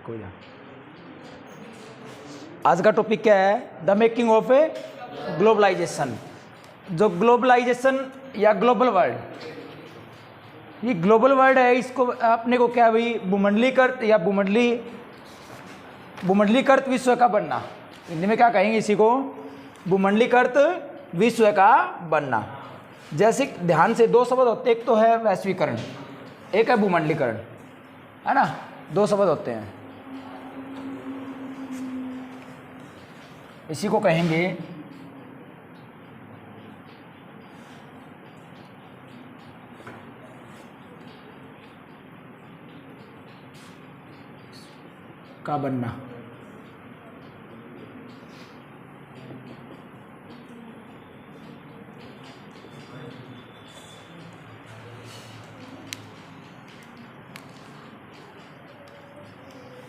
कोई ना। आज का टॉपिक क्या है? The making of a globalisation. जो ग्लोबलाइजेशन या ग्लोबल वर्ल्ड, ये ग्लोबल वर्ल्ड है, इसको अपने को क्या भाई भूमंडलीकृत या भूमंडलीकृत विश्व का बनना, हिंदी में क्या कहेंगे इसी को? भूमंडलीकृत विश्व का बनना। जैसे ध्यान से दो शब्द होते हैं, एक तो है वैश्वीकरण, एक है भूमंडलीकरण, है ना, दो शब्द होते हैं। इसी को कहेंगे का बनना।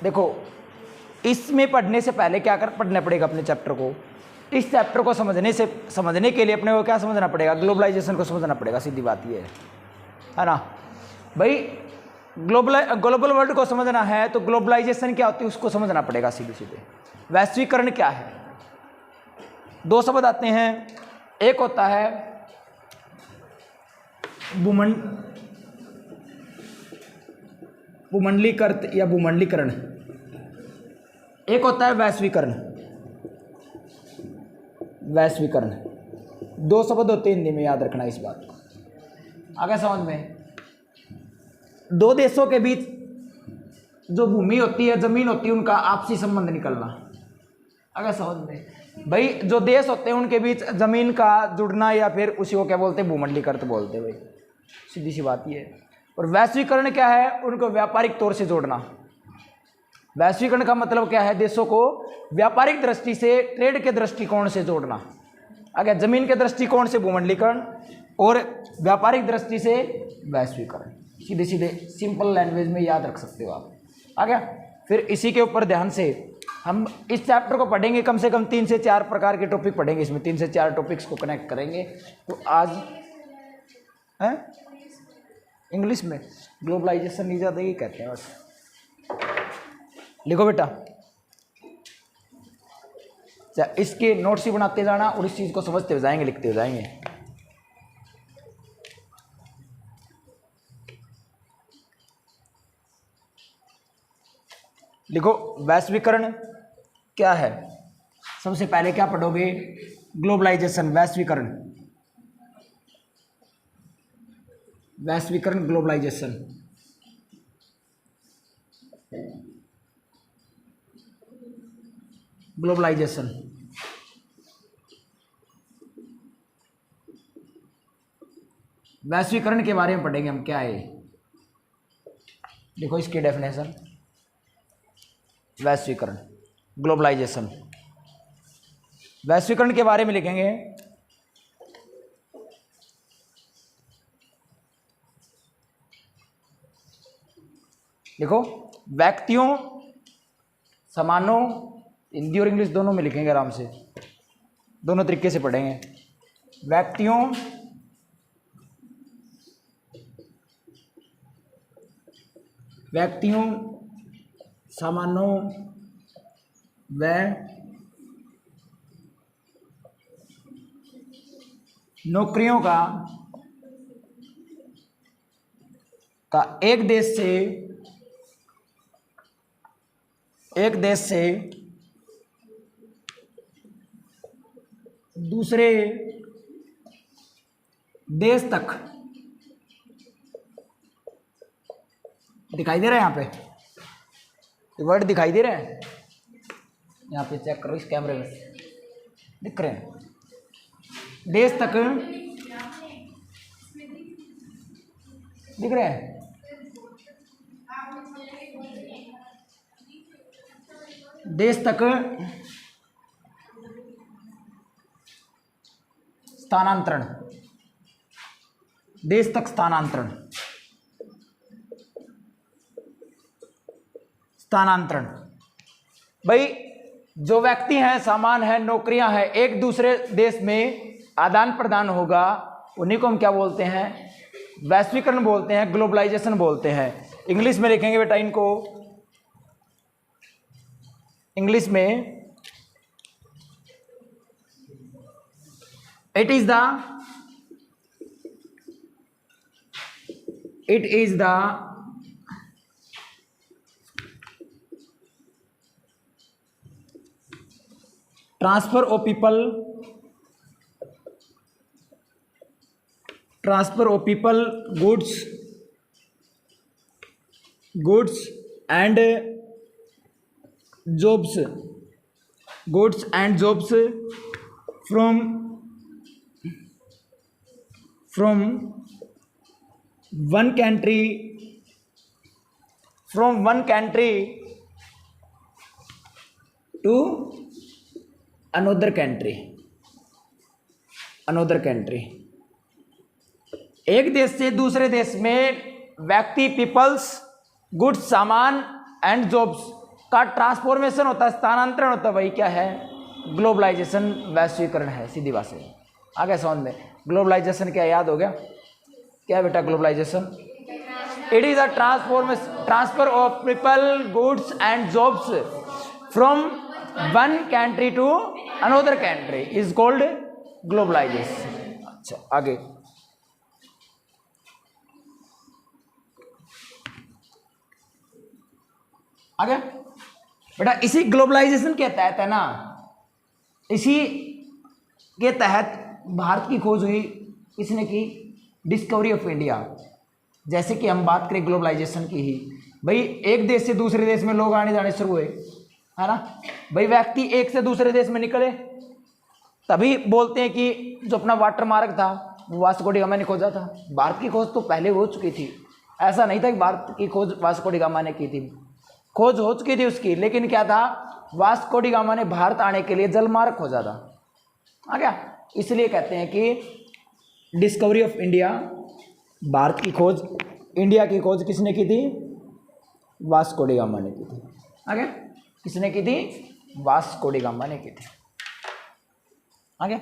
देखो, इसमें पढ़ने से पहले क्या पढ़ना पड़ेगा अपने चैप्टर को? इस चैप्टर को समझने के लिए अपने को क्या समझना पड़ेगा? ग्लोबलाइजेशन को समझना पड़ेगा। सीधी बात ये है ना भाई। ग्लोबल वर्ल्ड को समझना है तो ग्लोबलाइजेशन क्या होती है उसको समझना पड़ेगा सीधे सीधे। वैश्वीकरण क्या है? दो शब्द आते हैं, एक होता है भूमंडलीकृत या भूमंडलीकरण, एक होता है वैश्वीकरण। वैश्वीकरण दो शब्द होते हैं हिंदी में, याद रखना इस बात को। आगे समझ में, दो देशों के बीच जो भूमि होती है, जमीन होती है, उनका आपसी संबंध निकलना। आगे समझ में भाई, जो देश होते हैं उनके बीच जमीन का जुड़ना, या फिर उसी को क्या बोलते हैं? भूमंडलीकृत बोलते हैं भाई, सीधी सी बात ये है। और वैश्वीकरण क्या है? उनको व्यापारिक तौर से जोड़ना। वैश्वीकरण का मतलब क्या है? देशों को व्यापारिक दृष्टि से, ट्रेड के दृष्टिकोण से जोड़ना। अगर जमीन के दृष्टिकोण से भूमंडलीकरण और व्यापारिक दृष्टि से वैश्वीकरण। सीधे सीधे सिंपल लैंग्वेज में याद रख सकते हो आप। आ गया? फिर इसी के ऊपर ध्यान से हम इस चैप्टर को पढ़ेंगे, कम से कम 3 से 4 प्रकार के टॉपिक पढ़ेंगे इसमें, 3 से 4 टॉपिक्स को कनेक्ट करेंगे। तो आज है इंग्लिश में ग्लोबलाइजेशन नहीं ज़्यादा ही कहते हैं बस। लिखो बेटा, इसके नोट्स ही बनाते जाना और इस चीज़ को समझते हो जाएंगे, लिखते हो जाएंगे। लिखो, वैश्वीकरण क्या है? सबसे पहले क्या पढ़ोगे? ग्लोबलाइजेशन, वैश्वीकरण। वैश्वीकरण, ग्लोबलाइजेशन। ग्लोबलाइजेशन वैश्वीकरण के बारे में पढ़ेंगे हम। क्या है? देखो इसकी डेफिनेशन, वैश्वीकरण, ग्लोबलाइजेशन। वैश्वीकरण के बारे में लिखेंगे। देखो, व्यक्तियों, सामानों, हिंदी और इंग्लिश दोनों में लिखेंगे आराम से, दोनों तरीके से पढ़ेंगे। व्यक्तियों, सामानों व नौकरियों का एक देश से दूसरे देश तक। दिखाई दे रहा है? यहाँ पे वर्ड दिखाई दे रहे हैं? यहाँ पे चेक करो, इस कैमरे में दिख रहे हैं? देश तक दिख रहे हैं? देश तक स्थानांतरण, देश तक स्थानांतरण, स्थानांतरण। भाई जो व्यक्ति हैं, सामान है, नौकरियां हैं, एक दूसरे देश में आदान प्रदान होगा, उन्हीं को हम क्या बोलते हैं? वैश्वीकरण बोलते हैं, ग्लोबलाइजेशन बोलते हैं। इंग्लिश में लिखेंगे बेटा इनको इंग्लिश में it is the transfer of people goods and jobs from one country to another country। एक देश से दूसरे देश में व्यक्ति, पीपल्स, गुड्स, सामान एंड जॉब्स का ट्रांसफॉर्मेशन होता है, स्थानांतरण होता है, वही क्या है? ग्लोबलाइजेशन, वैश्वीकरण है। सीधी बात है। आगे समझ में, ग्लोबलाइजेशन क्या याद हो गया? क्या बेटा globalisation? It is a transfer of people, goods and jobs from one country to another country is called globalisation. अच्छा, आगे बेटा, इसी ग्लोबलाइजेशन के तहत है ना, इसी के तहत भारत की खोज हुई। किसने की? Discovery of India. जैसे कि हम बात करें ग्लोबलाइजेशन की ही, भाई एक देश से दूसरे देश में लोग आने जाने शुरू हुए, है ना भाई। व्यक्ति एक से दूसरे देश में निकले, तभी बोलते हैं कि जो अपना वाटर मार्ग था वो वास्को डी गामा ने खोजा था। भारत की खोज तो पहले हो चुकी थी, ऐसा नहीं था कि भारत की खोज वास्को डी गामा ने की थी। खोज हो चुकी थी उसकी, लेकिन क्या था? वास्को डी गामा ने भारत आने के लिए जलमार्ग खोजा था। आ गया? इसलिए कहते हैं कि डिस्कवरी ऑफ इंडिया, भारत की खोज, इंडिया की खोज किसने की थी? वास्को डी गामा ने की थी। आ गया? किसने की थी? वास्को डी गामा ने की थी। आ गया?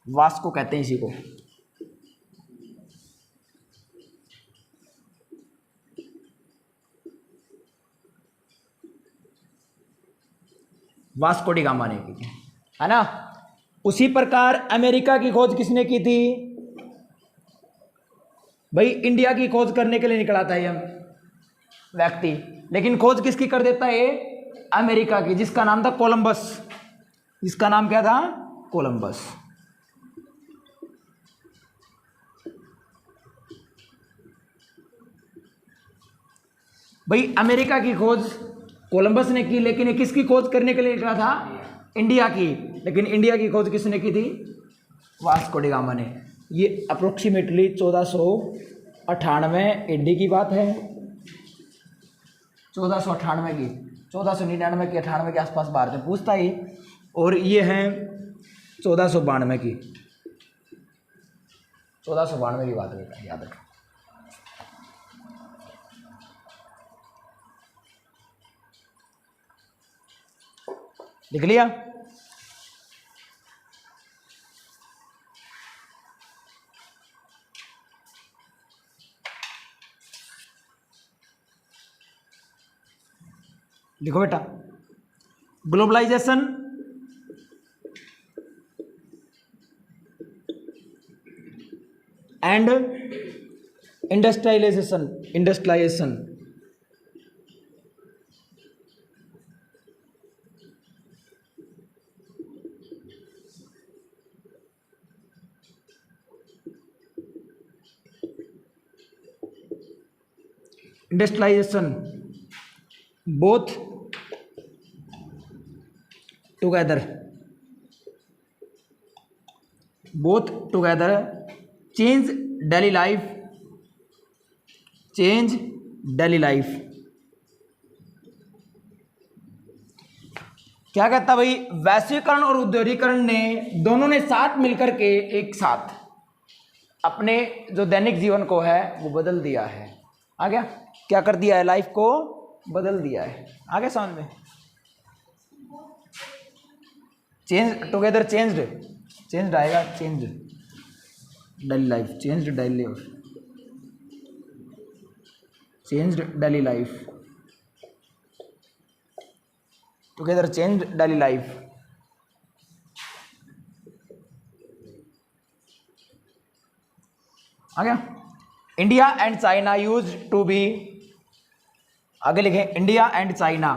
वास्को कहते हैं इसी को। वास्को डी गामा ने की थी, है ना। उसी प्रकार अमेरिका की खोज किसने की थी? भाई इंडिया की खोज करने के लिए निकला था यह व्यक्ति, लेकिन खोज किसकी कर देता है? अमेरिका की, जिसका नाम था कोलंबस। जिसका नाम क्या था? कोलंबस। भाई अमेरिका की खोज कोलंबस ने की, लेकिन ये किसकी खोज करने के लिए निकला था? इंडिया की। लेकिन इंडिया की खोज किसने की थी? वास्को डी गामा ने। ये अप्रोक्सीमेटली 1498 एडी की बात है, 1498 की, 1499 की, 98 के आसपास भारत में पूछता ही। और ये है 1492 की, 1492 की बात है, याद रखो। लिख लिया? लिखो बेटा। Globalisation and industrialisation both together change daily life क्या कहता भाई? वैश्वीकरण और उद्योगीकरण ने दोनों ने साथ मिलकर के एक साथ अपने जो दैनिक जीवन को है वो बदल दिया है। आ गया? क्या कर दिया है? लाइफ को बदल दिया है। आगे समझ में? चेंज टुगेदर, चेंज्ड आएगा, change daily life, changed daily life together change daily life. आ गया। India and China use to be, आगे लिखें India and China,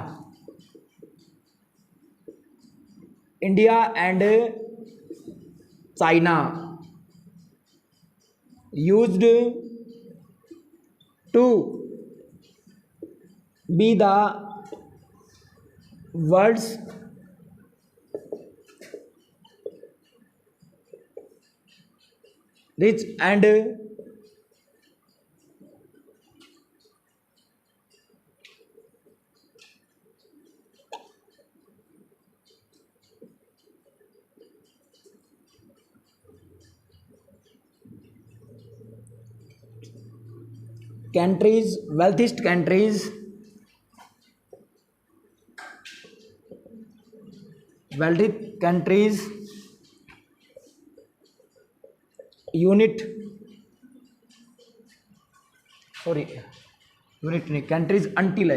India and China used to be the world's rich and countries, wealthiest countries, wealthy countries unit, sorry unit नहीं, countries until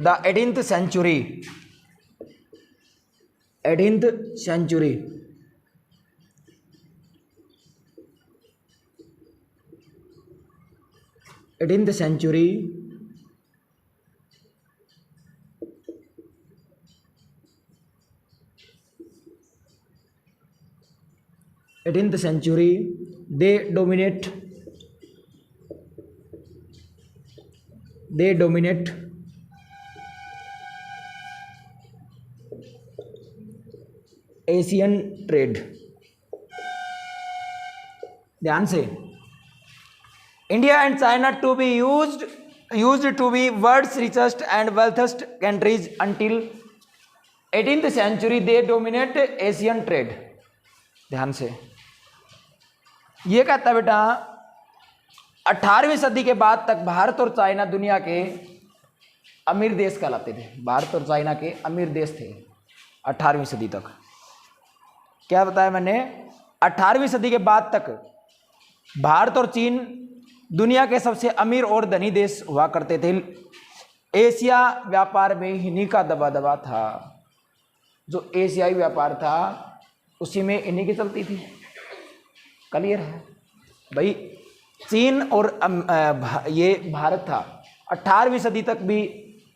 the 18th century, 18th century they dominate Asian trade. ध्यान से, India and China to be used to be world's richest and wealthiest countries until 18th century they dominate Asian trade. ध्यान से, ये कहता है बेटा 18वीं सदी के बाद तक भारत और चाइना दुनिया के अमीर देश कहलाते थे। भारत और चाइना के अमीर देश थे 18वीं सदी तक। क्या बताया मैंने? 18वीं सदी के बाद तक भारत और चीन दुनिया के सबसे अमीर और धनी देश हुआ करते थे। एशिया व्यापार में इन्हीं का दबदबा था। जो एशियाई व्यापार था उसी में इन्हीं की चलती थी। क्लियर है भाई? चीन और ये भारत था 18वीं सदी तक भी।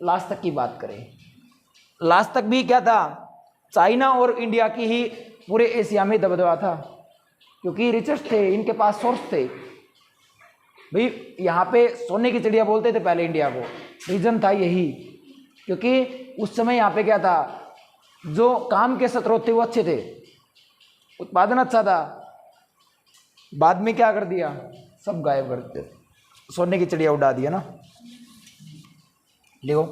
लास्ट तक की बात करें, लास्ट तक भी क्या था? चाइना और इंडिया की ही पूरे एशिया में दबदबा था, क्योंकि रिचेस्ट थे, इनके पास सोर्स थे भाई। यहाँ पे सोने की चिड़िया बोलते थे पहले इंडिया को। रीजन था यही, क्योंकि उस समय यहाँ पे क्या था, जो काम के स्रोत थे वो अच्छे थे, उत्पादन अच्छा था। बाद में क्या कर दिया? सब गायब कर दिया, सोने की चिड़िया उड़ा दिया ना। लिखो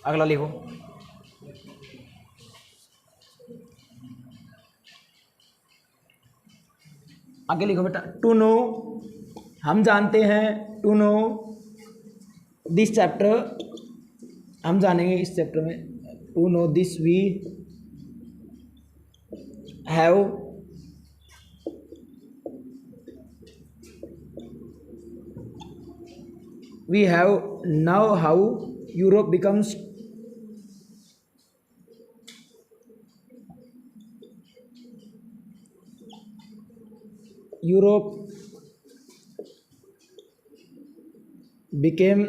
अगला, लिखो आगे, लिखो बेटा। टू नो, हम जानते हैं। टू नो दिस चैप्टर, हम जानेंगे इस चैप्टर में। To know this we have now how Europe becomes became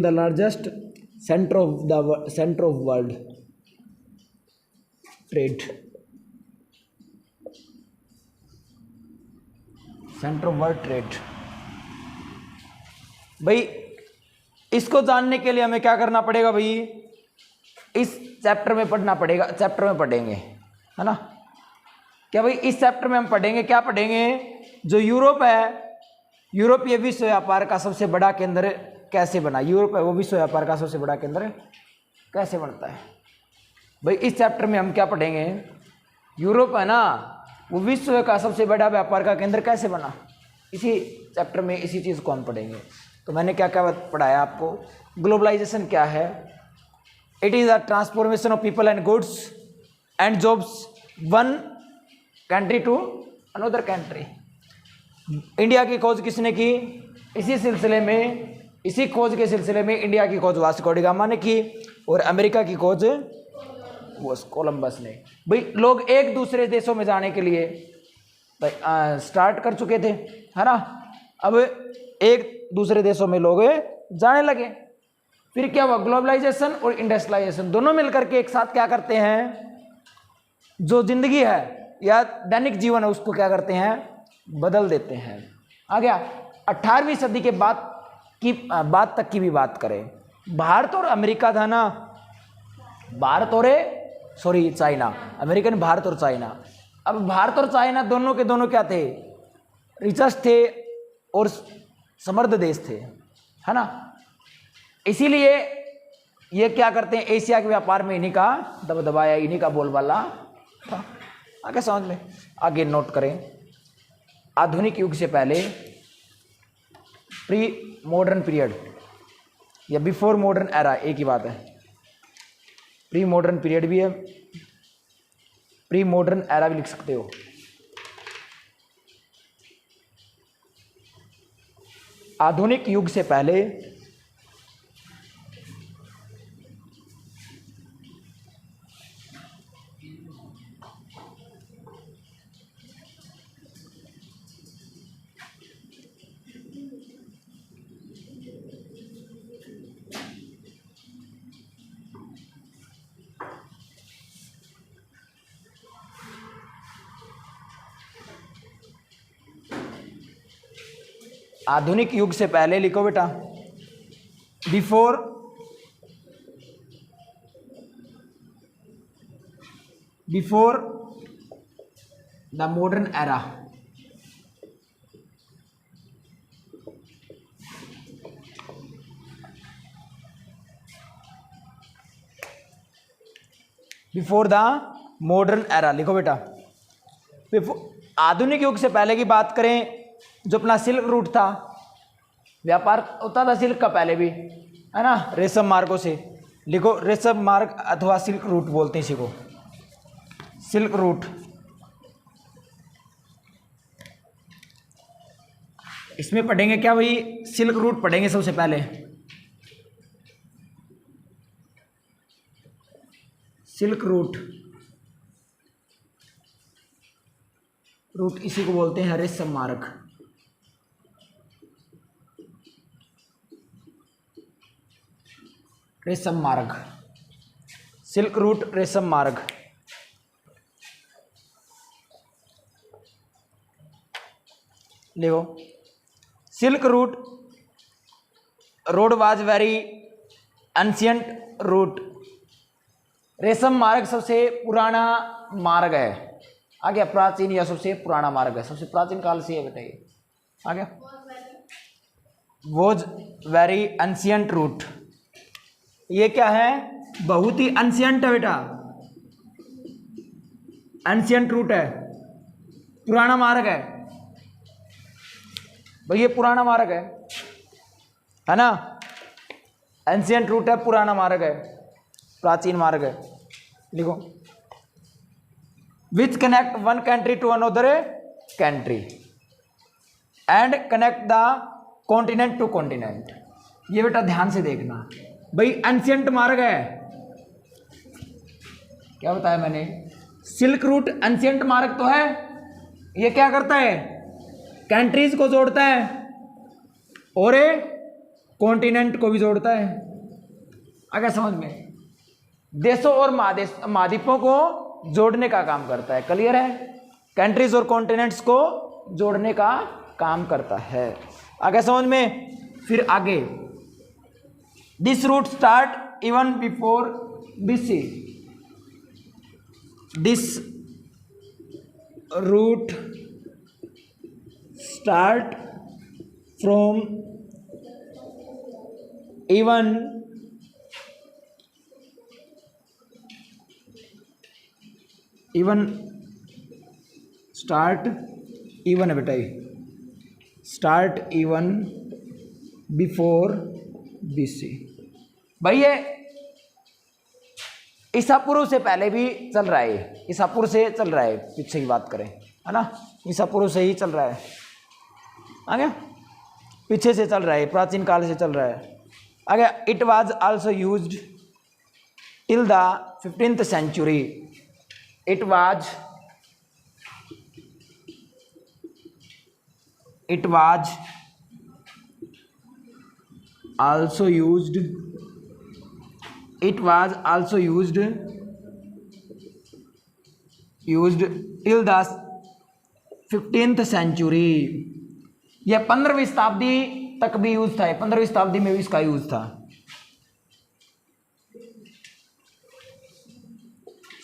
the largest center of world trade, centre of world trade. भाई इसको जानने के लिए हमें क्या करना पड़ेगा भाई? इस चैप्टर में पढ़ना पड़ेगा, चैप्टर में पढ़ेंगे, है ना? क्या भाई इस चैप्टर में हम पढ़ेंगे, क्या पढ़ेंगे? जो यूरोप है, यूरोपीय विश्व व्यापार का सबसे बड़ा केंद्र कैसे बना? यूरोप है वो विश्व व्यापार का सबसे बड़ा केंद्र कैसे बनता है? भाई इस चैप्टर में हम क्या पढ़ेंगे? यूरोप है ना, वो विश्व का सबसे बड़ा व्यापार का केंद्र कैसे बना? इसी चैप्टर में इसी चीज़ को हम पढ़ेंगे। तो मैंने क्या क्या पढ़ाया आपको। ग्लोबलाइजेशन क्या है? It is a transformation of people and goods and jobs one country to another country. India की खोज किसने की? इसी खोज के सिलसिले में इंडिया की खोज वास्को डी गामा ने की और अमेरिका की खोज वो कोलंबस ने। भाई लोग एक दूसरे देशों में जाने के लिए स्टार्ट कर चुके थे, है ना। अब एक दूसरे देशों में लोग जाने लगे। फिर क्या हुआ? ग्लोबलाइजेशन और इंडस्ट्रियलाइजेशन दोनों मिलकर के एक साथ क्या करते हैं? जो जिंदगी है या दैनिक जीवन है उसको क्या करते हैं? बदल देते हैं। आ गया 18वीं सदी के बाद तक की भी बात करें, भारत और अमेरिका था ना, चाइना, अमेरिकन भारत और चाइना। अब भारत और चाइना दोनों के दोनों क्या थे? रिचेस्ट थे और समृद्ध देश थे, है ना। इसीलिए ये क्या करते हैं? एशिया के व्यापार में इन्हीं का दबदबा या इन्हीं का बोलबाला था। आगे समझ में, आगे नोट करें। आधुनिक युग से पहले प्री मॉडर्न पीरियड या बिफोर मॉडर्न एरा एक ही बात है। प्री मॉडर्न पीरियड भी है, प्री मॉडर्न एरा भी लिख सकते हो। आधुनिक युग से पहले आधुनिक युग से पहले लिखो बेटा, before the modern era. Before the modern era लिखो बेटा। आधुनिक युग से पहले की बात करें, जो अपना सिल्क रूट था, व्यापार होता था सिल्क का पहले भी, है ना, रेशम मार्गों से। लिखो रेशम मार्ग अथवा सिल्क रूट बोलते हैं इसी को, सिल्क रूट। इसमें पढ़ेंगे क्या भाई? सिल्क रूट पढ़ेंगे सबसे पहले। सिल्क रूट इसी को बोलते हैं रेशम मार्ग। रेशम मार्ग, सिल्क रूट, रेशम मार्ग। लिखो silk route road was very ancient route. रेशम मार्ग सबसे पुराना मार्ग है। आ गया प्राचीन या सबसे पुराना मार्ग है, सबसे प्राचीन काल से है, बताइए। आ गया वॉज वेरी एंशियंट रूट। ये क्या है? बहुत ही एंशियंट है बेटा, एंशियंट रूट है, पुराना मार्ग है भाई, ये पुराना मार्ग है ना। एंशियंट रूट है, पुराना मार्ग है, प्राचीन मार्ग है। लिखो which connect one country to another country and connect the continent to continent. ये बेटा ध्यान से देखना भाई, एंशियंट मार्ग है। क्या बताया मैंने? सिल्क रूट एंशियंट मार्ग तो है। ये क्या करता है? कंट्रीज को जोड़ता है और कॉन्टिनेंट को भी जोड़ता है। अगर समझ में, देशों और महाद्वीपों को जोड़ने का काम करता है। क्लियर है? कंट्रीज और कॉन्टिनेंट्स को जोड़ने का काम करता है। आगे समझ में। फिर आगे, this route start even before BC। This route start from even start even है बेटा, स्टार्ट इवन बिफोर BC। भाई ये ईसा पूर्व से पहले भी चल रहा है, ईसा पूर्व से चल रहा है, पीछे की बात करें है ना, ईसा पूर्व से ही चल रहा है, आ गया, पीछे से चल रहा है, प्राचीन काल से चल रहा है, आ गया। It was also used till the 15th century। It was also used till the 15th century। यह 15वीं शताब्दी तक भी यूज था, 15वीं शताब्दी में भी इसका यूज था।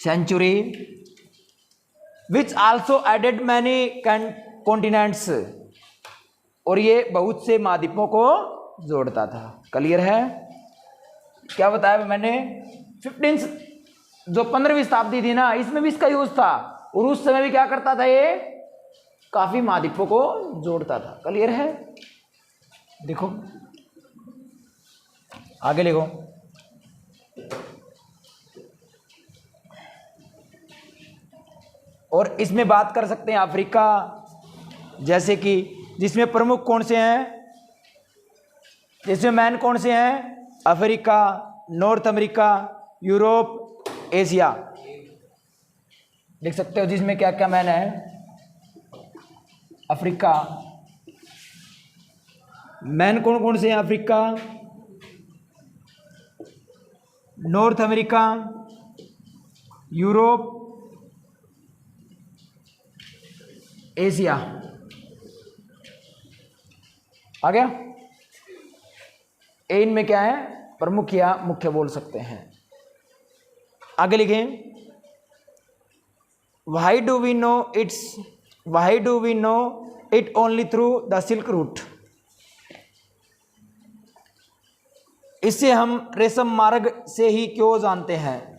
Century which also added many continents, और ये बहुत से महाद्वीपों को जोड़ता था। क्लियर है? क्या बताया मैंने, 15 जो 15वीं शताब्दी थी ना, इसमें भी इसका यूज था, और उस समय भी क्या करता था, ये काफी महाद्वीपों को जोड़ता था। क्लियर है? देखो आगे लिखो। और इसमें बात कर सकते हैं अफ्रीका, जैसे कि जिसमें प्रमुख कौन से हैं, जिसमें मैन कौन से हैं, Africa, North America, Europe, Asia. देख सकते हो जिसमें क्या क्या मैन है, अफ्रीका, मैन कौन कौन से हैं, Africa, North America, Europe, Asia. आ गया? इनमें क्या है, प्रमुख या मुख्य बोल सकते हैं। आगे लिखें, why do we know it only through the silk route. इससे हम रेशम मार्ग से ही क्यों जानते हैं।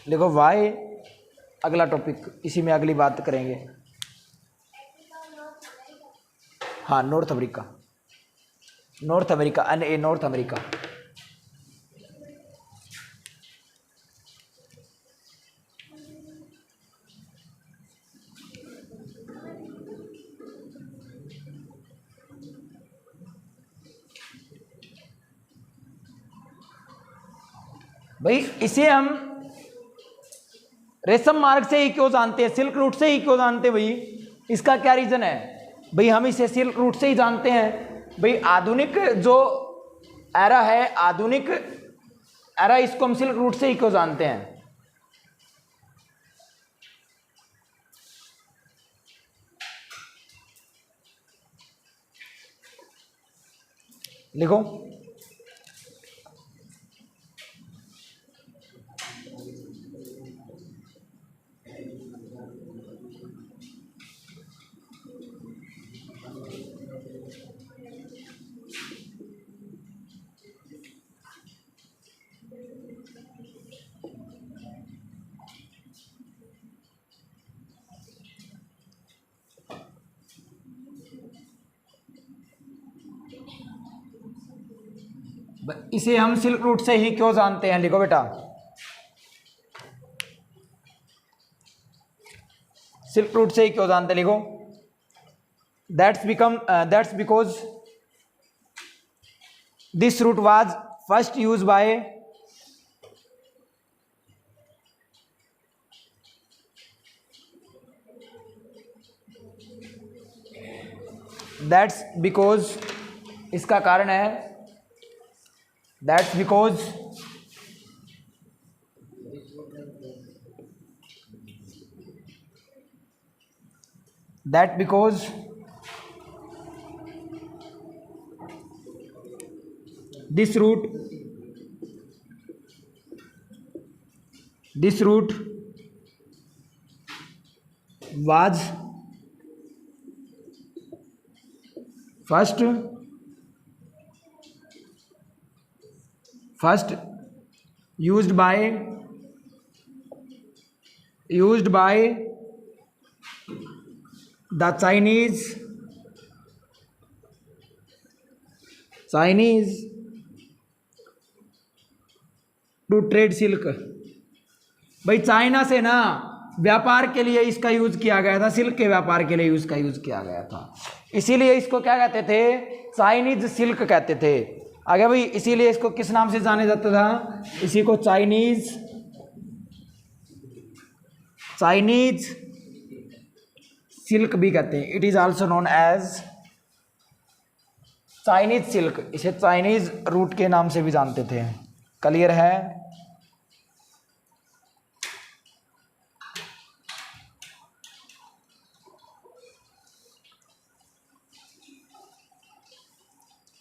देखो वाई अगला टॉपिक, इसी में अगली बात करेंगे। हाँ, north America, north America, north America. भाई इसे हम रेशम मार्ग से ही क्यों जानते हैं, सिल्क रूट से ही क्यों जानते हैं भाई, इसका क्या रीजन है भाई, हम इसे सिल्क रूट से ही जानते हैं भाई। आधुनिक जो एरा है, आधुनिक एरा, इसको हम सिल्क रूट से ही क्यों जानते हैं। लिखो, इसे हम सिल्क रूट से ही क्यों जानते हैं। लिखो बेटा, सिल्क रूट से ही क्यों जानते हैं। लिखो, that's because this route was first use by that's because, इसका कारण है, that's because this route was first used by the Chinese Chinese to trade silk. भाई चाइना से ना व्यापार के लिए इसका यूज किया गया था, सिल्क के व्यापार के लिए इसका यूज किया गया था, इसीलिए इसको क्या कहते थे, चाइनीज सिल्क कहते थे। आगे भाई इसीलिए इसको किस नाम से जाने जाता था, इसी को चाइनीज सिल्क भी कहते हैं। It is also known as Chinese silk, इसे चाइनीज रूट के नाम से भी जानते थे। क्लियर है?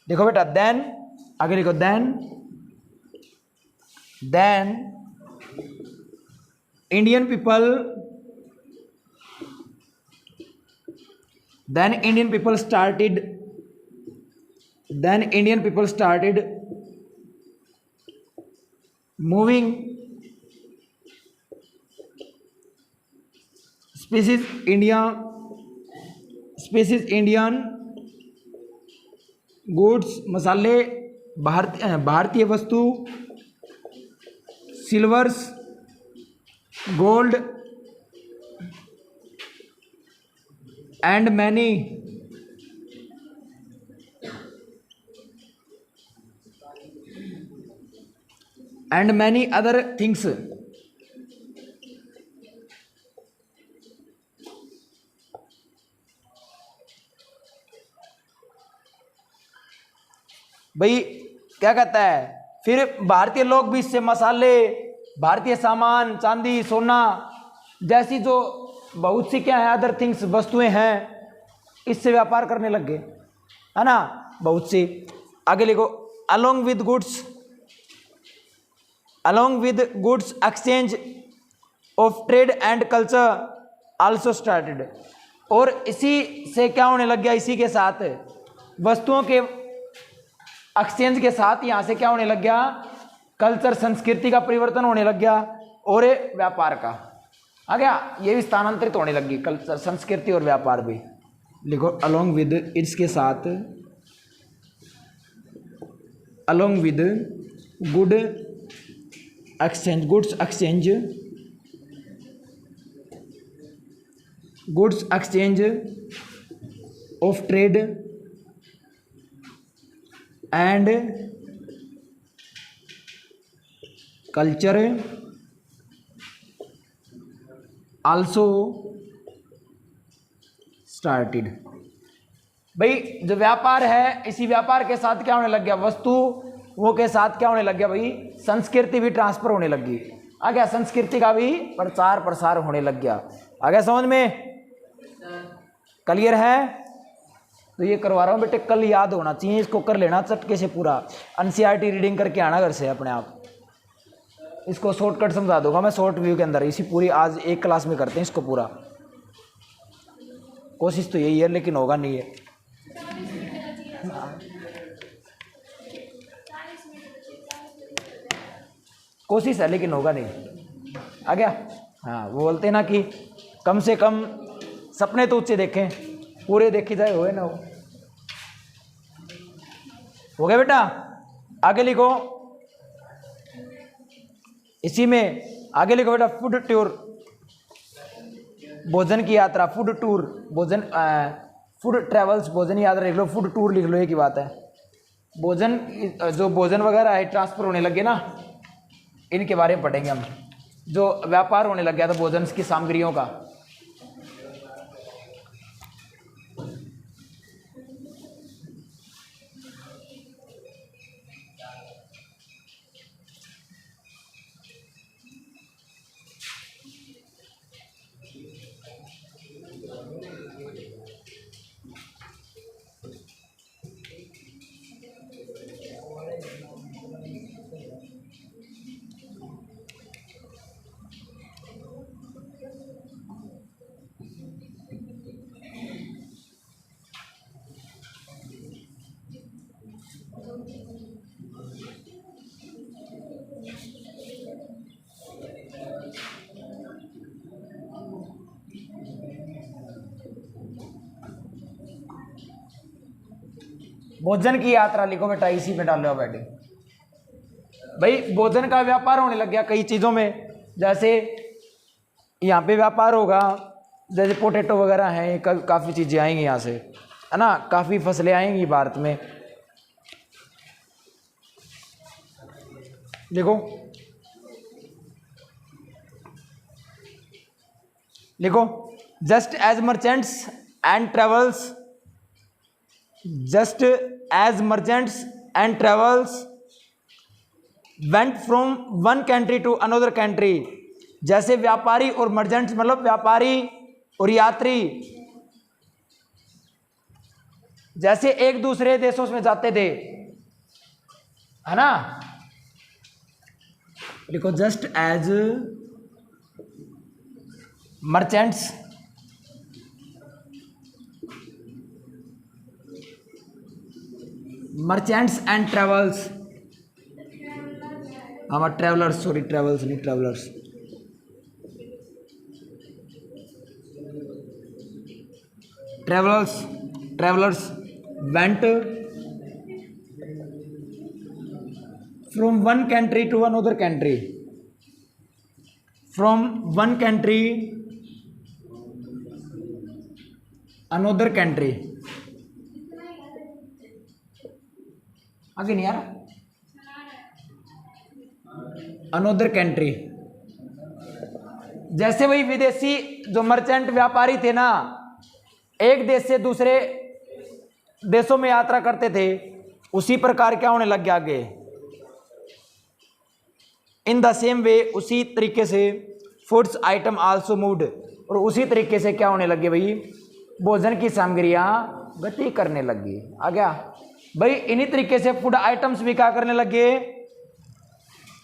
देखो बेटा, देन आगे लिखो, then Indian people started moving species Indian goods, मसाले, भारतीय वस्तु, silvers, gold and many other things. भाई क्या कहता है, फिर भारतीय लोग भी इससे मसाले, भारतीय सामान, चांदी, सोना जैसी जो बहुत सी क्या है अदर थिंग्स वस्तुएं हैं, इससे व्यापार करने लग गए, है ना, बहुत सी। आगे लिखो, along with goods exchange of trade and culture also started. और इसी से क्या होने लग गया, इसी के साथ वस्तुओं के एक्सचेंज के साथ यहाँ से क्या होने लग गया, कल्चर, संस्कृति का परिवर्तन होने लग गया, और व्यापार का आ गया, ये भी स्थानांतरित होने लगी, कल्चर, संस्कृति और व्यापार भी। लिखो, अलोंग विद, इसके साथ, along with goods exchange of trade and culture also started. भाई जो व्यापार है, इसी व्यापार के साथ क्या होने लग गया, वस्तुओं के साथ क्या होने लग गया भाई, संस्कृति भी ट्रांसफर होने लग गई। आ गया, संस्कृति का भी प्रचार प्रसार होने लग गया। आ गया समझ में? क्लियर है? तो ये करवा रहा हूँ बेटे, कल याद होना चाहिए, इसको कर लेना चटके से पूरा, एनसीईआरटी रीडिंग करके आना घर से अपने आप। इसको शॉर्टकट समझा दूंगा मैं शॉर्ट व्यू के अंदर, इसी पूरी आज एक क्लास में करते हैं इसको पूरा। कोशिश तो यही है, लेकिन होगा नहीं है। कोशिश है लेकिन होगा नहीं। आ गया? हाँ, वो बोलते हैं ना कि कम से कम सपने तो ऊंचे देखें, पूरे देखी जाए, होए ना हो गया बेटा? आगे लिखो, इसी में आगे लिखो बेटा, फूड टूर, भोजन की यात्रा, फूड टूर, भोजन, फूड ट्रेवल्स, भोजन यात्रा लिख लो, फूड टूर लिख लो, एक ही बात है। भोजन, जो भोजन वगैरह है ट्रांसफर होने लगे ना, इनके बारे में पढ़ेंगे हम। जो व्यापार होने लग गया था भोजन की सामग्रियों का। भोजन की यात्रा लिखो बेटा, इसी में डालो अब हेडिंग। भाई भोजन का व्यापार होने लग गया कई चीज़ों में, जैसे यहाँ पे व्यापार होगा, जैसे पोटैटो वगैरह हैं, काफ़ी चीज़ें आएंगी यहाँ से, है ना, काफ़ी फसलें आएंगी भारत में। देखो लिखो, just as merchants and travels, just as merchants and travels went from one country to another country, जैसे व्यापारी और मर्चेंट्स मतलब व्यापारी और यात्री जैसे एक दूसरे देशों में जाते थे, है ना। लिखो, just as merchants and travels, हमारा ट्रेवलर्स, सॉरी ट्रेवल्स नहीं, travellers, travellers went from one country to another country, from one country another country, आगे नहीं आ रहा, अनदर कंट्री। जैसे वही विदेशी जो मर्चेंट व्यापारी थे ना, एक देश से दूसरे देशों में यात्रा करते थे, उसी प्रकार क्या होने लग गया आगे, इन द सेम वे, उसी तरीके से फूड्स आइटम आल्सो मूव्ड, और उसी तरीके से क्या होने लगे भाई, भोजन की सामग्रियां गति करने लगी। आ गया भाई, इन्हीं तरीके से फूड आइटम्स भी क्या करने लगे,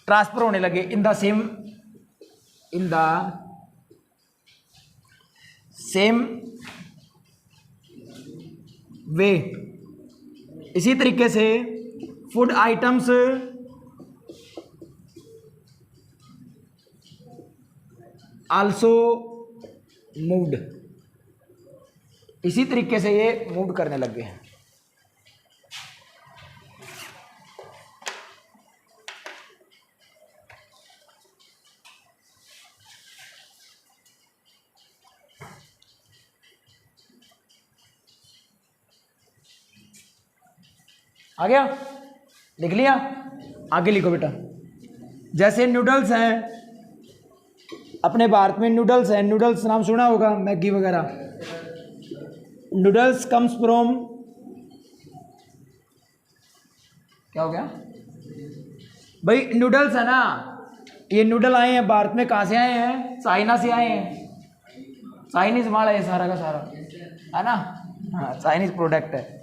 ट्रांसफर होने लगे, इन द सेम वे, इसी तरीके से फूड आइटम्स आल्सो मूव्ड, इसी तरीके से ये मूव करने लग गए। आ गया, लिख लिया, आगे लिखो बेटा। जैसे नूडल्स हैं, अपने भारत में नूडल्स हैं, नूडल्स नाम सुना होगा, मैगी वगैरह। नूडल्स कम्स फ्रॉम, क्या हो गया भाई, नूडल्स है ना, ये नूडल आए हैं भारत में, कहाँ से आए हैं, चाइना से आए हैं, चाइनीज माल है सारा का सारा, है ना, हाँ चाइनीज प्रोडक्ट है।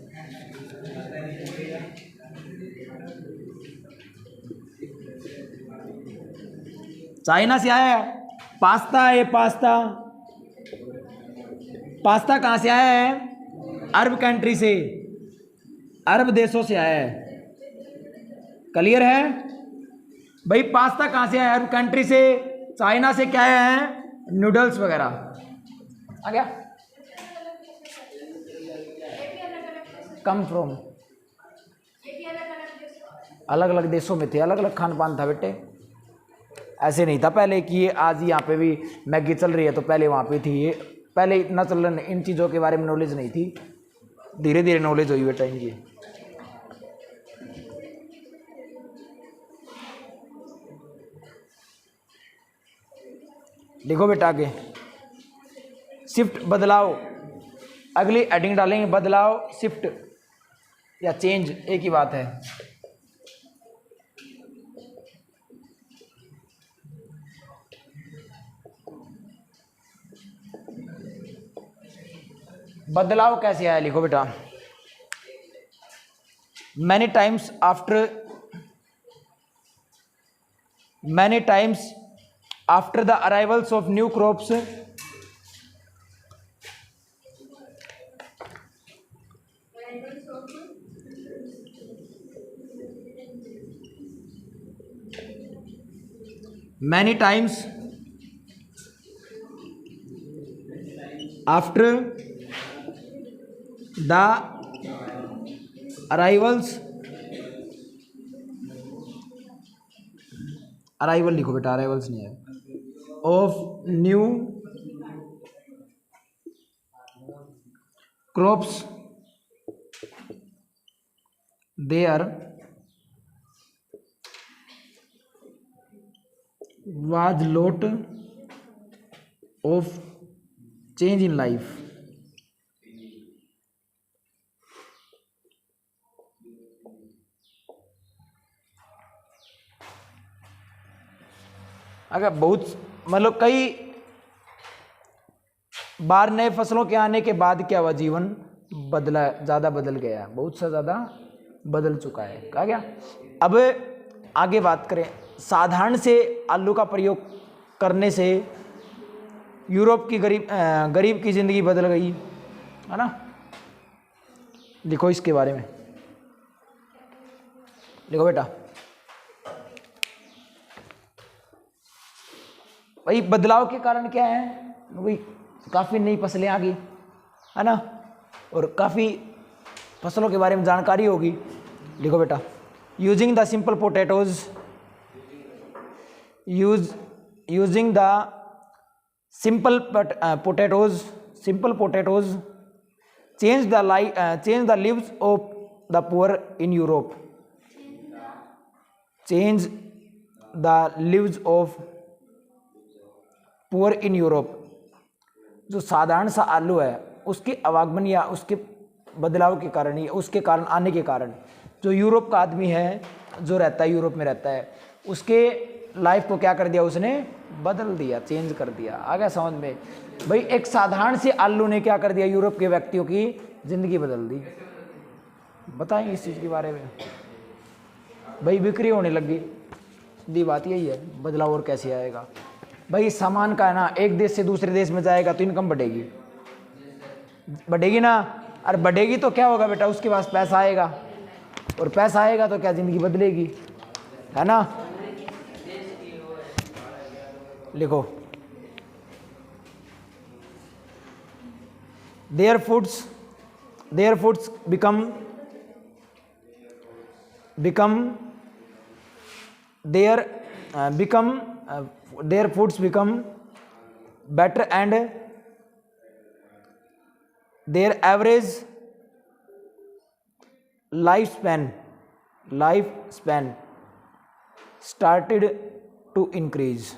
चाइना से आया है। पास्ता है, पास्ता कहाँ से आया है, अरब कंट्री से, अरब देशों से आया है। क्लियर है भाई, पास्ता कहाँ से आया, अरब कंट्री से, चाइना से क्या आया है, नूडल्स वगैरह। आ गया, कम फ्रॉम, अलग अलग देशों में थे, अलग अलग खान पान था बेटे, ऐसे नहीं था पहले कि ये आज यहाँ पे भी मैगी चल रही है तो पहले वहाँ पे थी, ये पहले इतना चलन, इन चीज़ों के बारे में नॉलेज नहीं थी, धीरे धीरे नॉलेज हुई बेटा इनकी। देखो बेटा आगे, शिफ्ट बदलाव, अगली हेडिंग डालेंगे, बदलाव, शिफ्ट या चेंज एक ही बात है। बदलाव कैसे आया, लिखो बेटा। Many times after the arrivals of new crops, many times after the arrivals, arrival लिखो बेटा, अराइवल्स नहीं है, of new crops there was lot of change in life. अगर बहुत मतलब कई बार नए फसलों के आने के बाद क्या हुआ, जीवन बदला, ज़्यादा बदल गया, बहुत सा ज़्यादा बदल चुका है, कहा गया। अब आगे बात करें, साधारण से आलू का प्रयोग करने से यूरोप की गरीब की ज़िंदगी बदल गई, है ना। लिखो इसके बारे में, लिखो बेटा। भाई बदलाव के कारण क्या है, भाई काफ़ी नई फसलें आ गई, है ना, और काफ़ी फसलों के बारे में जानकारी होगी। लिखो बेटा, using the simple potatoes, using the simple potatoes change the leaves of the poor in Europe, change the leaves of poor in Europe. जो साधारण सा आलू है उसके आवागमन या उसके बदलाव के कारण, या उसके कारण आने के कारण जो यूरोप का आदमी है, जो रहता है यूरोप में रहता है, उसके लाइफ को क्या कर दिया, उसने बदल दिया, चेंज कर दिया। आ गया समझ में। भाई एक साधारण से आलू ने क्या कर दिया, यूरोप के व्यक्तियों की जिंदगी बदल दी। बताएं इस चीज़ के बारे में। भाई बिक्री होने लगी, सीधी बात यही है। बदलाव और कैसे आएगा भाई, सामान का है ना, एक देश से दूसरे देश में जाएगा तो इनकम बढ़ेगी, बढ़ेगी ना। और बढ़ेगी तो क्या होगा बेटा, उसके पास पैसा आएगा, और पैसा आएगा तो क्या, जिंदगी बदलेगी, है ना। लिखो, there foods become better and their average lifespan started to increase।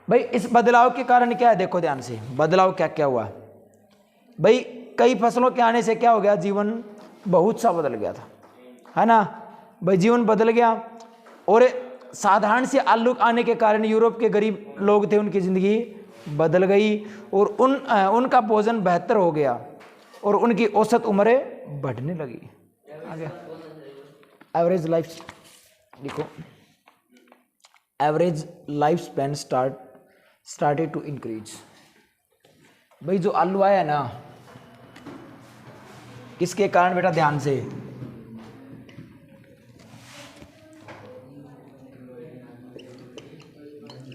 भाई इस बदलाव के कारण क्या है, देखो ध्यान से, बदलाव क्या क्या हुआ भाई। कई फसलों के आने से क्या हो गया, जीवन बहुत सा बदल गया था, है ना भाई, जीवन बदल गया। और साधारण से आलू आने के कारण यूरोप के गरीब लोग थे, उनकी ज़िंदगी बदल गई, और उनका भोजन बेहतर हो गया, और उनकी औसत उम्रें बढ़ने लगी। आ गया एवरेज लाइफ, देखो average life span started to increase. भाई जो आलू आया ना, किसके कारण बेटा, ध्यान से,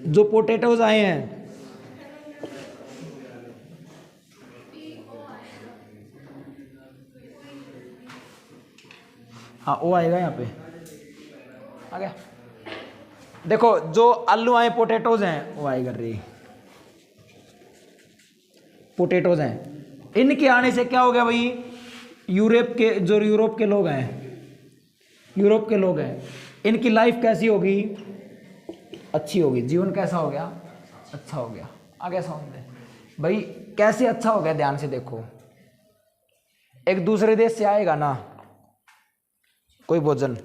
जो पोटैटोज आए हैं, हाँ वो आएगा यहाँ पे, आ गया। देखो जो आलू आए, पोटैटोज हैं, वो आएगा रे, पोटैटोज हैं। इनके आने से क्या हो गया भाई, यूरोप के लोग हैं, इनकी लाइफ कैसी होगी, अच्छी होगी, जीवन कैसा हो गया, अच्छा हो गया। आ गया समझ में भाई, कैसे अच्छा हो गया, ध्यान से देखो। एक दूसरे देश से आएगा ना कोई भोजन,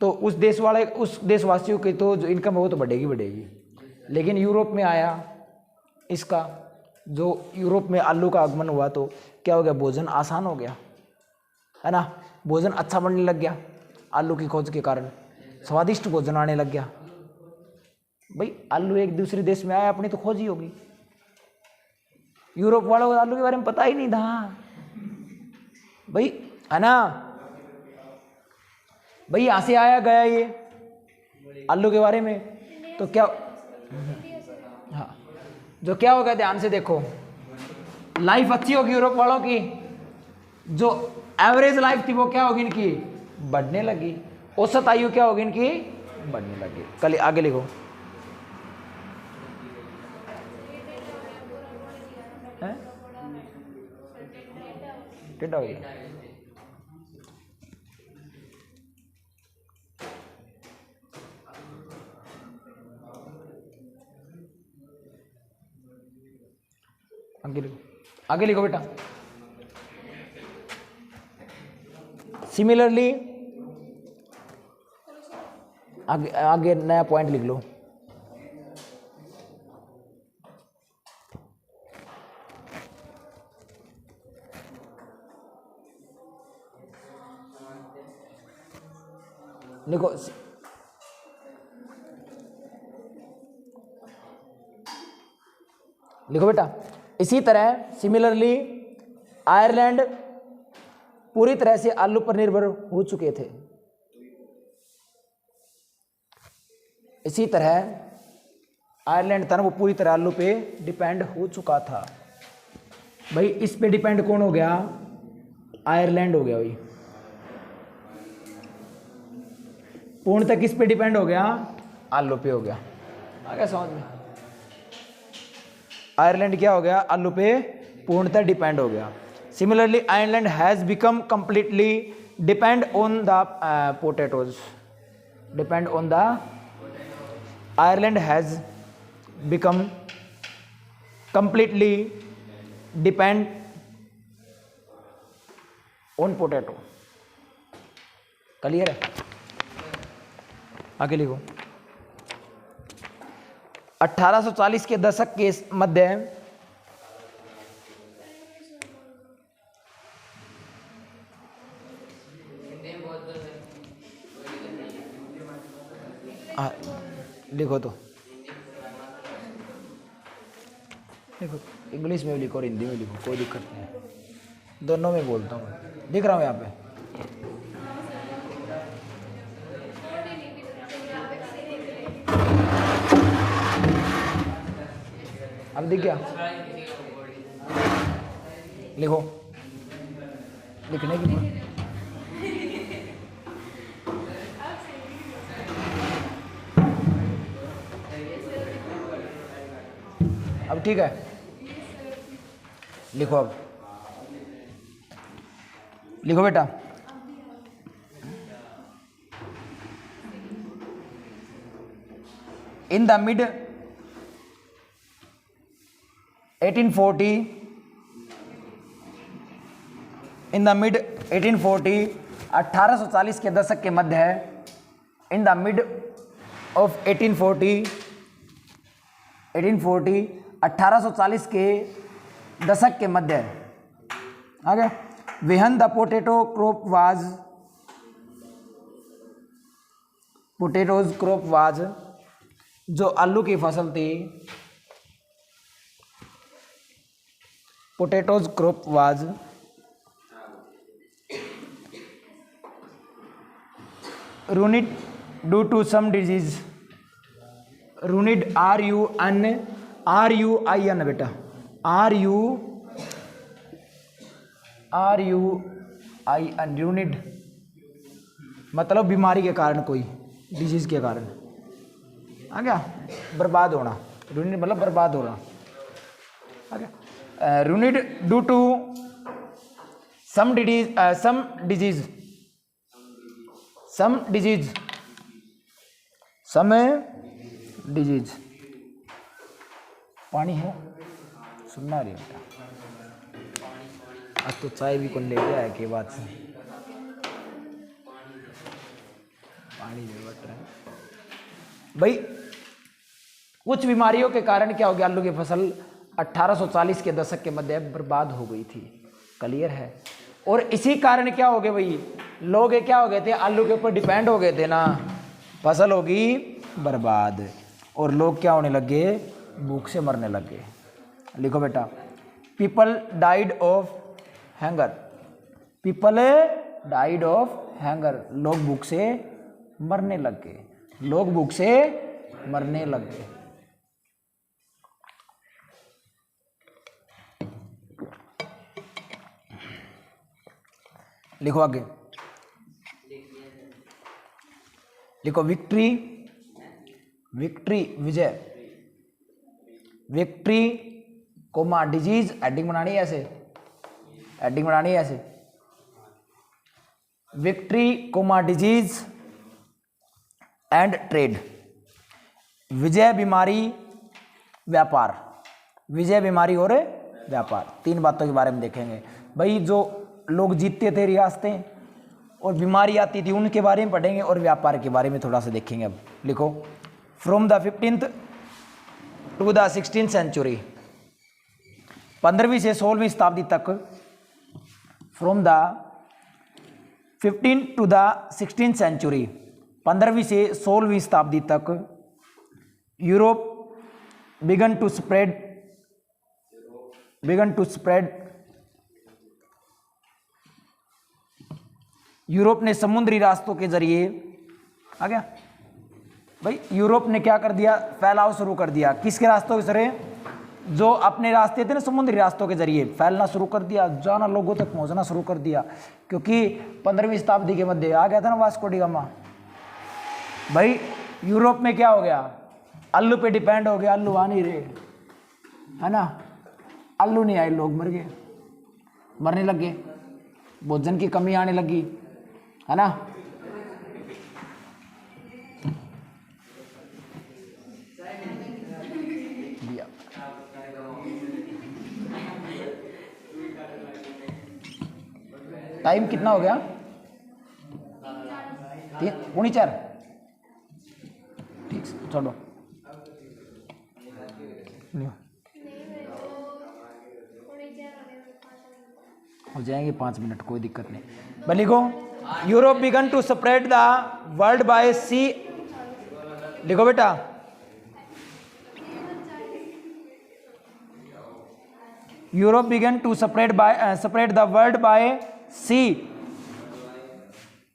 तो उस देशवासियों की तो जो इनकम है वो तो बढ़ेगी। लेकिन यूरोप में आया, इसका जो यूरोप में आलू का आगमन हुआ तो क्या हो गया, भोजन आसान हो गया, है ना, भोजन अच्छा बनने लग गया। आलू की खोज के कारण स्वादिष्ट भोजन आने लग गया। भाई आलू एक दूसरे देश में आया, अपनी तो खोज ही होगी। यूरोप वालों को आलू के बारे में पता ही नहीं था भाई, है ना भाई, यहाँ से आया गया ये आलू के बारे में, तो क्या, हाँ जो क्या होगा, ध्यान से देखो, लाइफ अच्छी होगी यूरोप वालों की, जो एवरेज लाइफ थी वो क्या होगी इनकी, बढ़ने लगी। औसत आयु क्या होगी इनकी, बढ़ने लगी। कल आगे लिखो, टेढ़ा हो गया। आगे लिखो बेटा। सिमिलरली आगे आगे नया पॉइंट लिख लो। लिखो लिखो बेटा। इसी तरह सिमिलरली आयरलैंड पूरी तरह से आलू पर निर्भर हो चुके थे। इसी तरह आयरलैंड था ना, वो पूरी तरह आलू पे डिपेंड हो चुका था। भाई इस पे डिपेंड कौन हो गया, आयरलैंड हो गया भाई। पूर्णतः किस पे डिपेंड हो गया, आलू पे हो गया। आ गया समझ में। आयरलैंड क्या हो गया, आलू पे पूर्णतः डिपेंड हो गया। Similarly Ireland has become completely depend on the potatoes. Depend on the Ireland has become completely depend on potato. Clear है। आगे लिखो। 1840 के दशक के मध्य लिखो तो लिखो, इंग्लिश में भी लिखो और हिंदी में लिखो, कोई दिक्कत नहीं है, दोनों में बोलता हूँ। दिख रहा हूँ यहाँ पे। अब दिख गया, लिखो, लिखने की नहीं। अब ठीक है, लिखो। अब लिखो बेटा। In the mid 1840 in the mid 1840 1840 के दशक के मध्य है। इन द मिड ऑफ 1840 1840 के दशक के मध्य आगे वेहन द पोटैटोज क्रॉप वाज जो आलू की फसल थी, potatoes crop was ruined due to some disease। ruined RUIN बेटा, RUIN ruined मतलब बीमारी के कारण, कोई डिजीज के कारण। आ गया, बर्बाद होना। ruined मतलब बर्बाद होना। आ गया। ruined due to some disease। पानी है, सुनना रही बेटा। आज तो चाय भी कौन ले गया है के बाद से, पानी नहीं बट रहा है भाई। कुछ बीमारियों के कारण क्या हो गया, आलू की फसल 1840 के दशक के मध्य बर्बाद हो गई थी। क्लियर है। और इसी कारण क्या हो गया भाई, लोग क्या हो गए थे, आलू के ऊपर डिपेंड हो गए थे ना, फसल होगी बर्बाद और लोग क्या होने लगे, भूख से मरने लगे। लिखो बेटा। People died of hanger. People died of hanger. लोग भूख से मरने लगे। लोग भूख से मरने लगे। लिखो आगे, लिखो विक्ट्री, विक्ट्री विजय, विक्ट्री कोमा डिजीज, हेडिंग बनानी है ऐसे, हेडिंग बनानी है ऐसे, victory comma disease and trade, विजय बीमारी व्यापार, विजय बीमारी और व्यापार, तीन बातों के बारे में देखेंगे भाई। जो लोग जीतते थे रियासतें और बीमारी आती थी उनके बारे में पढ़ेंगे और व्यापार के बारे में थोड़ा सा देखेंगे। अब लिखो, from the 15th to the 16th century, 15वीं से 16वीं शताब्दी तक, from the 15th to the 16th century, 15वीं से 16वीं शताब्दी तक, Europe began to spread, Europe ने समुद्री रास्तों के जरिए, आ गया भाई, यूरोप ने क्या कर दिया, फैलाव शुरू कर दिया। किसके रास्तों के जरिए, जो अपने रास्ते थे ना समुद्री रास्तों के जरिए फैलना शुरू कर दिया, जाना, लोगों तक पहुंचना शुरू कर दिया। क्योंकि 15वीं शताब्दी के मध्य आ गया था ना वास्को डी गामा। भाई यूरोप में क्या हो गया, आलू पे डिपेंड हो गया, आलू आ नहीं रहे, है ना, आलू नहीं आए, लोग मर गए, मरने लग गए, भोजन की कमी आने लगी, है ना। टाइम कितना हो गया, 3:4, ठीक, छोड़ो, हो जाएंगे 5 मिनट, कोई दिक्कत नहीं। भाई लिखो, Europe began to spread the world by sea, लिखो बेटा, Europe began to spread the world by sea,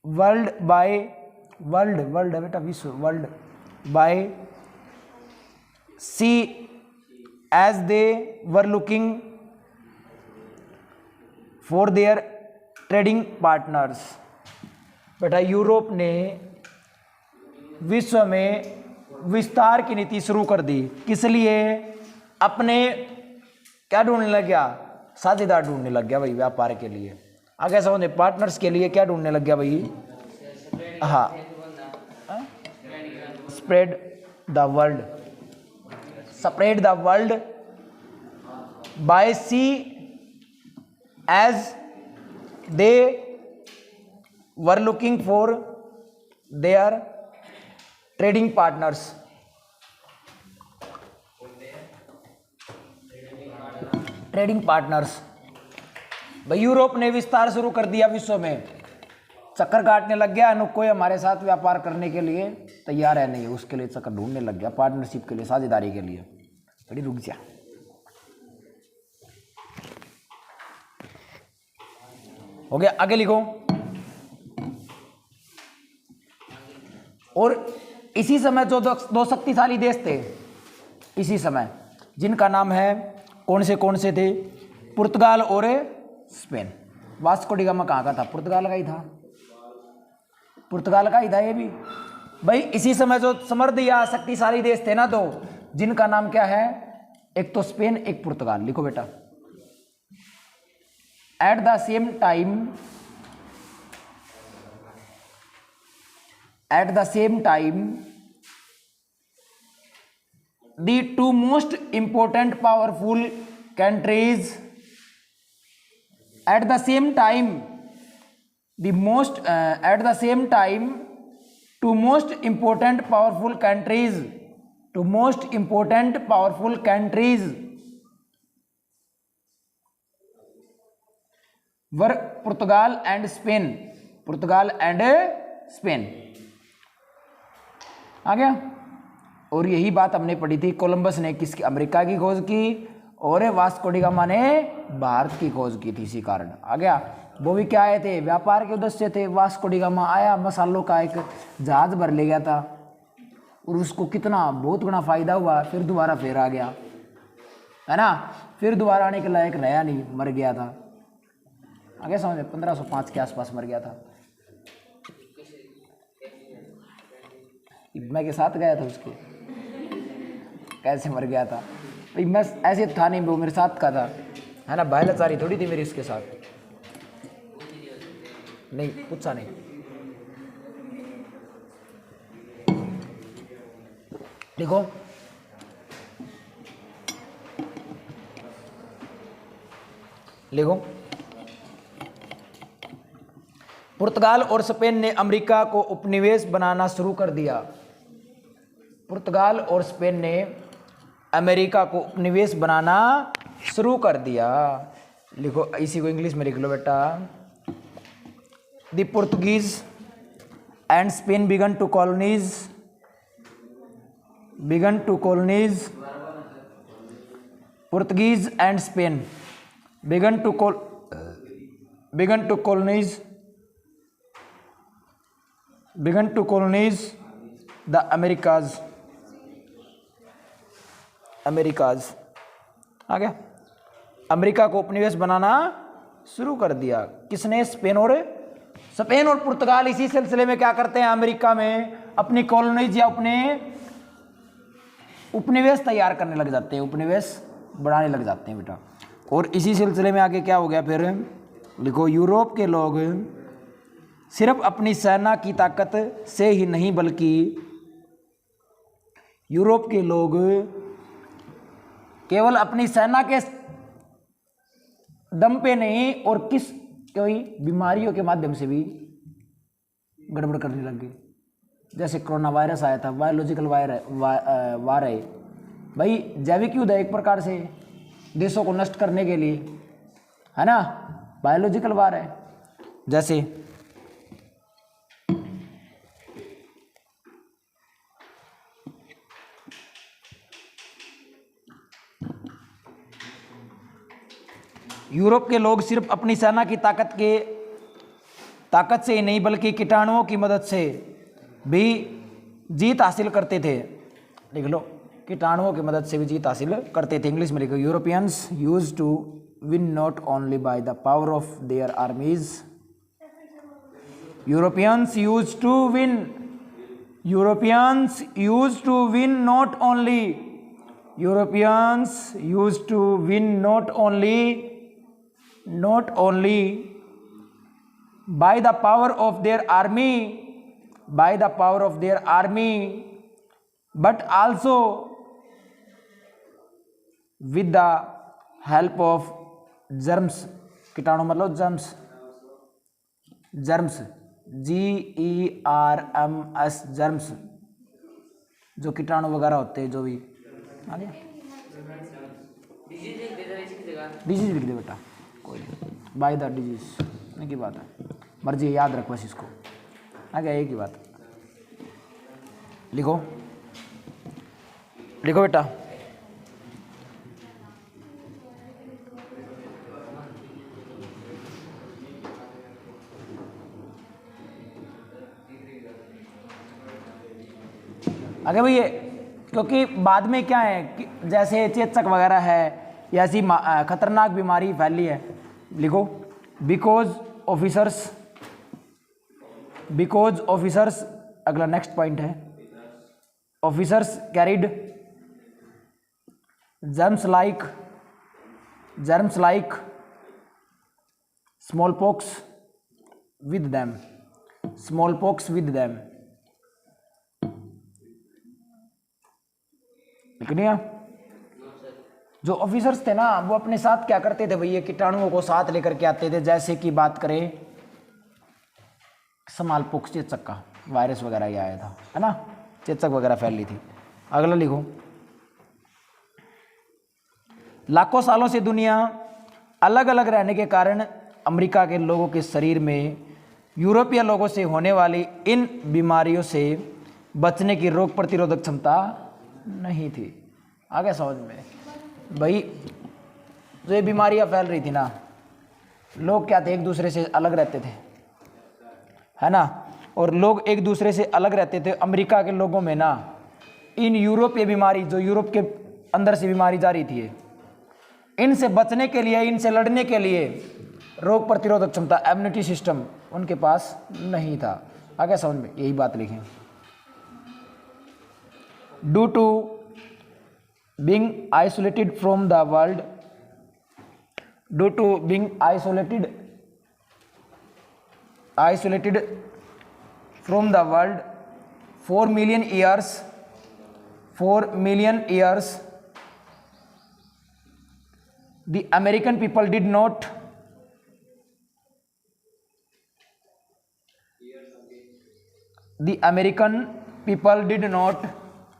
world है बेटा, विश्व, world by sea as they were looking for their trading partners. बेटा यूरोप ने विश्व में विस्तार की नीति शुरू कर दी, किस लिए, अपने क्या ढूंढने लग गया, साझेदार ढूंढने लग गया भाई व्यापार के लिए। आगे समझे, पार्टनर्स के लिए क्या ढूंढने लग गया भाई, हाँ, spread the world, spread the world by sea as they were looking for their trading partners. Trading partners, भाई यूरोप ने विस्तार शुरू कर दिया विश्व में, चक्कर काटने लग गया, अनु कोई हमारे साथ व्यापार करने के लिए तैयार है नहीं, उसके लिए चक्कर ढूंढने लग गया, पार्टनरशिप के लिए, साझेदारी के लिए। बड़ी रुक जा, हो गया, आगे लिखो। और इसी समय जो दो शक्तिशाली देश थे इसी समय, जिनका नाम है, कौन से थे, पुर्तगाल और स्पेन। वास्को डी गामा कहाँ का था, पुर्तगाल का ही था, पुर्तगाल का ही था ये भी। भाई इसी समय जो समृद्ध या शक्तिशाली देश थे ना, तो जिनका नाम क्या है, एक तो स्पेन, एक पुर्तगाल। लिखो बेटा, at the same time the two most important powerful countries at the same time two most important powerful countries were Portugal and Spain। आ गया। और यही बात हमने पढ़ी थी, कोलंबस ने किसकी, अमेरिका की खोज की, और वास्को डी गामा ने भारत की खोज की थी। इसी कारण आ गया। वो भी क्या आए थे, व्यापार के उद्देश्य थे। वास्को डी गामा आया, मसालों का एक जहाज भर ले गया था, और उसको कितना बहुत गुना फायदा हुआ, फिर दोबारा फिर आ गया, है ना। फिर दोबारा आने के लायक नया नहीं, मर गया था। आगे समझ में, 1505 के आसपास मर गया था। मैं के साथ गया था उसके, कैसे मर गया था भाई, मैं ऐसे था नहीं, वो मेरे साथ का था, है ना, बायलाचारी थोड़ी थी मेरी इसके साथ। नहीं पूछा नहीं। देखो लिखो, पुर्तगाल और स्पेन ने अमेरिका को उपनिवेश बनाना शुरू कर दिया। पुर्तगाल और स्पेन ने अमेरिका को उपनिवेश बनाना शुरू कर दिया। लिखो, इसी को इंग्लिश में लिख लो बेटा। The Portuguese and Spain began to colonies Portuguese and Spain began to colonize the Americas। आ गया, अमेरिका को उपनिवेश बनाना शुरू कर दिया। किसने? स्पेन और पुर्तगाल इसी सिलसिले में क्या करते हैं, अमेरिका में अपनी कॉलोनीज या अपने उपनिवेश तैयार करने लग जाते हैं, उपनिवेश बढ़ाने लग जाते हैं बेटा। और इसी सिलसिले में आगे क्या हो गया फिर? लिखो, यूरोप के लोग सिर्फ अपनी सेना की ताकत से ही नहीं, बल्कि यूरोप के लोग केवल अपनी सेना के दम पे नहीं, और कोई बीमारियों के माध्यम से भी गड़बड़ करने लग गए। जैसे कोरोना वायरस आया था, बायोलॉजिकल वार है भाई, जैविक युद्ध है एक प्रकार से, देशों को नष्ट करने के लिए, है ना, बायोलॉजिकल वार है। जैसे यूरोप के लोग सिर्फ अपनी सेना की ताकत से ही नहीं, बल्कि कीटाणुओं की मदद से भी जीत हासिल करते थे। लिख लो, कीटाणुओं की मदद से भी जीत हासिल करते थे। इंग्लिश में लिखो, Europeans used to win not only by the power of their armies. Europeans used to win not only by the power of their army but also with the help of germs। कीटाणु मतलब germs, GERMS, germs, जो कीटाणु वगैरह होते हैं, जो भी आ गया। डिजीज लिख दे बेटा, कोई नहीं, बाय द डिजीज की बात है, मर्जी याद रख बस इसको, आ गया एक ही बात। लिखो बेटा, आगे भैया, क्योंकि बाद में क्या है कि जैसे चेचक वगैरह है या ऐसी खतरनाक बीमारी फैली है। लिखो, बिकॉज ऑफिसर्स, अगला नेक्स्ट पॉइंट है, officers carried germs like smallpox with them। लिखनी है, जो ऑफिसर्स थे ना, वो अपने साथ क्या करते थे भैया, कीटाणुओं को साथ लेकर के आते थे। जैसे कि बात करें स्मॉलपॉक्स, चेचक का वायरस वगैरह ये आया था, है ना, चेचक वगैरह फैली थी। अगला लिखो, लाखों सालों से दुनिया अलग अलग रहने के कारण अमेरिका के लोगों के शरीर में यूरोपीय लोगों से होने वाली इन बीमारियों से बचने की रोग प्रतिरोधक क्षमता नहीं थी। आगे समझ में भाई, जो ये बीमारियां फैल रही थी ना, लोग क्या थे, एक दूसरे से अलग रहते थे, है ना, और लोग एक दूसरे से अलग रहते थे। अमेरिका के लोगों में ना इन यूरोपीय बीमारी, जो यूरोप के अंदर से बीमारी जा रही थी, इनसे बचने के लिए, इनसे लड़ने के लिए रोग प्रतिरोधक क्षमता, इम्यूनिटी सिस्टम उनके पास नहीं था। आगे समझ में, यही बात लिखें। Due to being isolated from the world, due to being isolated from the world 4 million years, the American people did not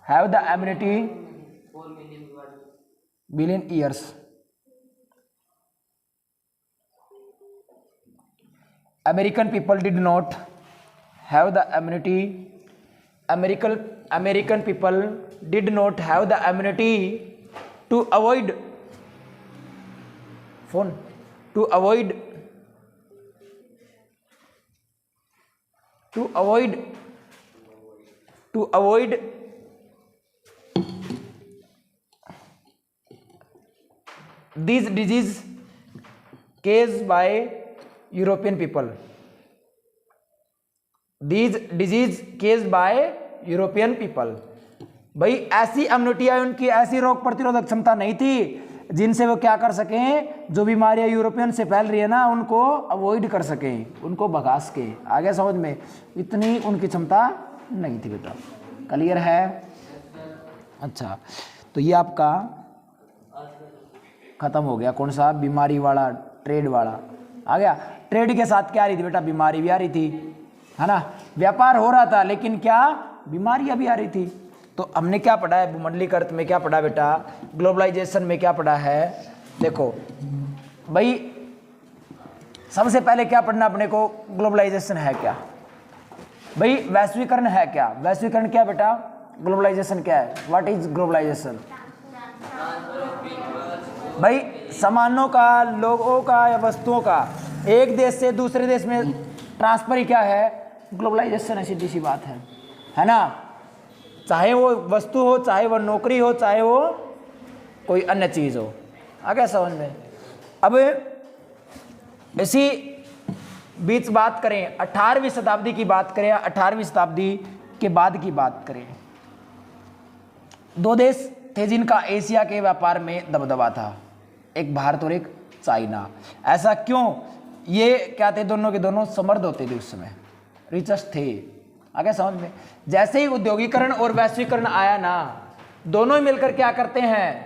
have the immunity 4 billion years. American people did not have the immunity. American people did not have the immunity to avoid these disease caused by European people, these disease केस्ड bye European people. भाई ऐसी immunity है उनकी, ऐसी रोग प्रतिरोधक क्षमता नहीं थी जिनसे वो क्या कर सकें, जो बीमारियां यूरोपियन से फैल रही है ना उनको अवॉइड कर सकें, उनको भगा सके। आगे समझ में, इतनी उनकी क्षमता नहीं थी बेटा। क्लियर है? अच्छा, तो ये आपका खत्म हो गया। कौन सा? बीमारी वाला, ट्रेड वाला आ गया। ट्रेड के साथ क्या आ रही थी बेटा? बीमारी भी आ रही थी, है ना। व्यापार हो रहा था लेकिन क्या, बीमारियां भी आ रही थी। तो हमने क्या पढ़ा है भूमंडलीकृत में, क्या पढ़ा बेटा? ग्लोबलाइजेशन में क्या पढ़ा है? देखो भाई, सबसे पहले क्या पढ़ना अपने को? ग्लोबलाइजेशन है क्या भाई? वैश्वीकरण है क्या? वैश्वीकरण क्या बेटा? ग्लोबलाइजेशन क्या है? What is globalisation? भाई सामानों का, लोगों का या वस्तुओं का एक देश से दूसरे देश में ट्रांसफर ही क्या है? ग्लोबलाइजेशन है, सीधी सी बात है ना। चाहे वो वस्तु हो, चाहे वो नौकरी हो, चाहे वो कोई अन्य चीज़ हो। आ गया समझ में? अब इसी बीच बात करें 18वीं शताब्दी की बात करें, 18वीं शताब्दी के बाद की बात करें, दो देश थे जिनका एशिया के व्यापार में दबदबा था, एक भारत और एक चाइना। ऐसा क्यों? ये क्या थे? दोनों के दोनों समृद्ध होते थे उस समय, रिचेस्ट थे। आगे समझ में? जैसे ही औद्योगिकरण और वैश्वीकरण आया ना, दोनों ही मिलकर क्या करते हैं?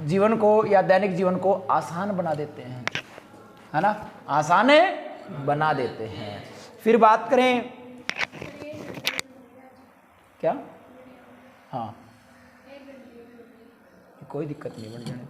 जीवन को या दैनिक जीवन को आसान बना देते हैं, है ना, आसान बना देते हैं। फिर बात करें क्या? हाँ, कोई दिक्कत नहीं, बढ़ जाने।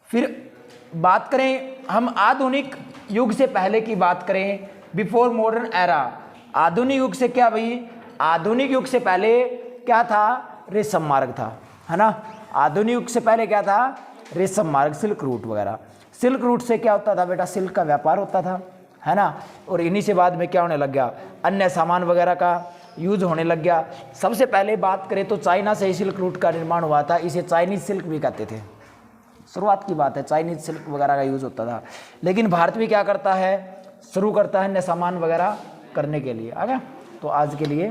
फिर बात करें हम आधुनिक युग से पहले की बात करें, बिफोर मॉडर्न एरा। आधुनिक युग से क्या भाई? आधुनिक युग से पहले क्या था? रेशम मार्ग था, है ना। आधुनिक युग से पहले क्या था? रेशम मार्ग, सिल्क रूट वगैरह। सिल्क रूट से क्या होता था बेटा? सिल्क का व्यापार होता था, है ना। और इन्हीं से बाद में क्या होने लग गया? अन्य सामान वगैरह का यूज होने लग गया। सबसे पहले बात करें तो चाइना से ही सिल्क रूट का निर्माण हुआ था, इसे चाइनीज सिल्क भी कहते थे। शुरुआत की बात है, चाइनीज सिल्क वगैरह का यूज होता था। लेकिन भारत भी क्या करता है? शुरू करता है अन्य सामान वगैरह करने के लिए। आ गया? तो आज के लिए